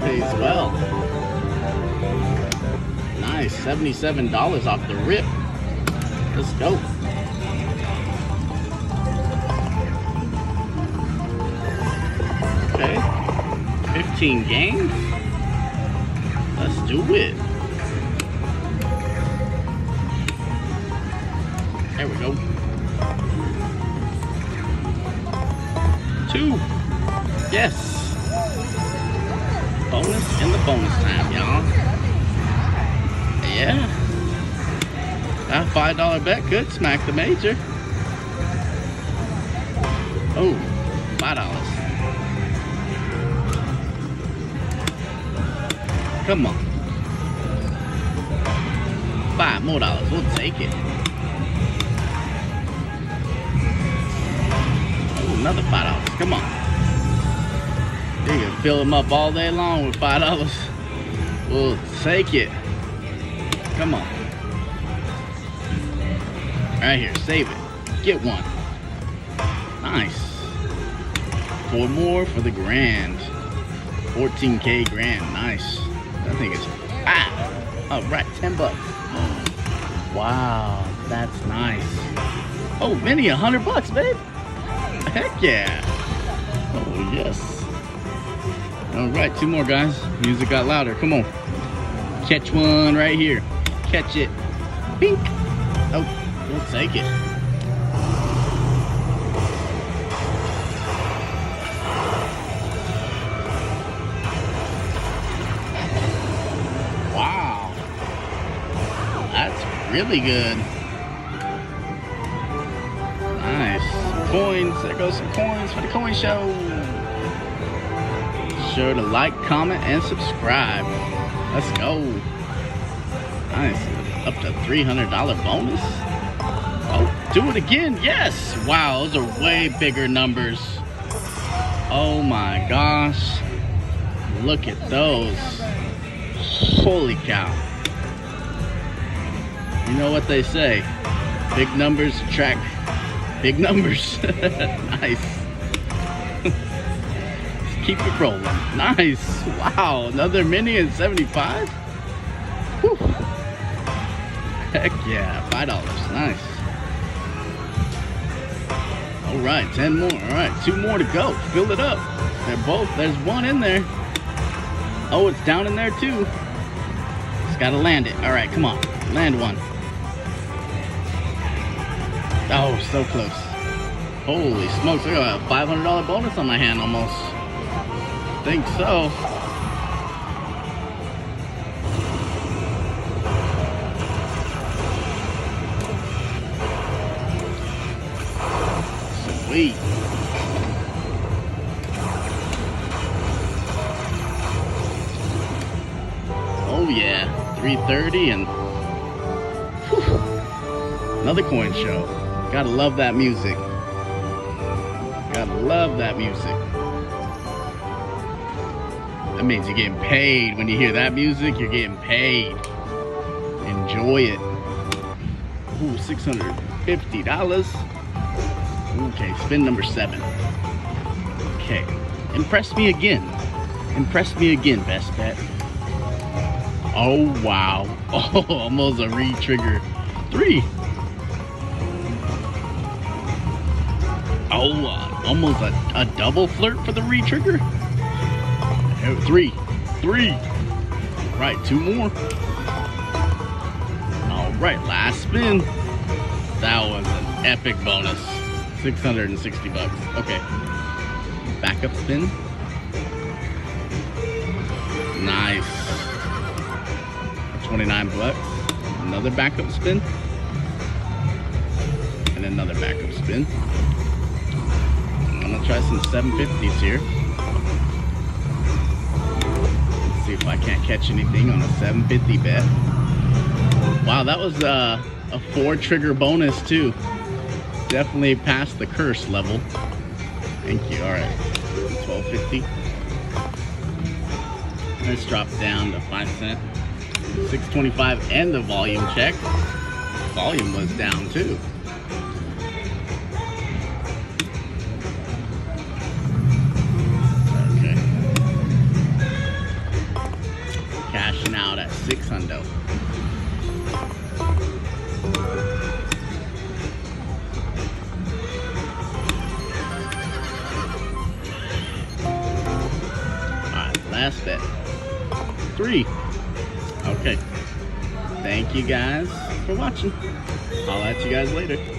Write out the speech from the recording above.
Pays well. Nice, $77 off the rip. Let's go. Okay, 15 games. Let's do it. There we go. 2. Yes. Bonus in the bonus time, y'all. Yeah. That $5 bet could smack the major. Oh, $5. Come on. $5 more. We'll take it. Oh, another $5. Come on. You can fill them up all day long with $5. We'll take it. Come on. Right here. Save it. Get one. Nice. 4 more for the grand. 14K grand. Nice. I think it's all right, $10. Wow, that's nice. Oh, Vinny, $100, babe. Heck yeah. Oh yes. All right, 2 more, guys. Music got louder. Come on. Catch one right here. Catch it. Bink. Oh, we'll take it. That's really good. Nice. Coins. There goes some coins for the coin show. Be sure to like, comment, and subscribe. Let's go. Nice. Up to $300 bonus. Oh, do it again. Yes. Wow, those are way bigger numbers. Oh my gosh. Look at those. Holy cow. You know what they say, big numbers attract big numbers. Nice. Let's keep it rolling. Nice. Wow, another mini at 75. Whew. Heck yeah, $5. Nice. All right, 10 more. All right, 2 more to go. Fill it up. There's one in there. Oh, it's down in there too. Just gotta land it. All right, come on, land one. Oh, so close. Holy smokes, I got a $500 bonus on my hand almost. I think so. Sweet. Oh yeah, 330 and whew, another coin show. Gotta love that music. Gotta love that music. That means you're getting paid. When you hear that music, you're getting paid. Enjoy it. Ooh, $650. Okay, spin number 7. Okay, impress me again. Impress me again, best bet. Oh, wow. Oh, almost a re-trigger. 3. Oh, almost a double flirt for the re-trigger. 3. Right, 2 more. All right, last spin. That was an epic bonus. $660. Okay. Backup spin. Nice. 29 bucks. Another backup spin. And another backup spin. I'm gonna try some 750s here. Let's see if I can't catch anything on a 750 bet. Wow, that was a 4 trigger bonus too. Definitely past the curse level. Thank you. All right, 1250. Let's drop down to 5 cents. 625 and the volume check. Volume was down too. last bet. 3. Okay. Thank you guys for watching. I'll at you guys later.